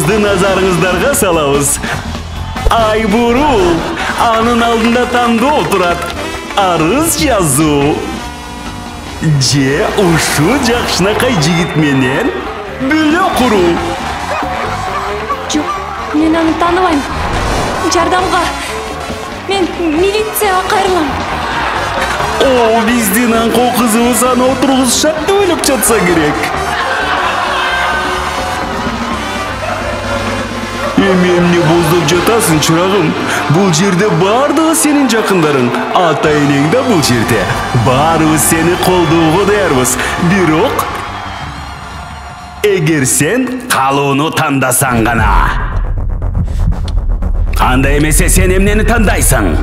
баарыңызды назарыңыздарга салабыз. Айбурул, анын алдында тандоо турат. Арыз жазуу. Же ушу жакшынакай жигит менен бөлө куруу. Жок, мен аны тааныбайм. Жардамга. Мен милицияга кайрылам. О, биздин аңкоо кызыбыз аны отургузушат деп ойлоп жатса керек. Эми эмне боздоп жатасың, чырагым? Бул жерде бардыгы сенин жакындарың, ата-энең да бул жерде. Баарыбыз сени колдоого даярбыз. Бирок эгер сен калууну тандасаң гана. Анда эмесе сен эмнени тандайсың?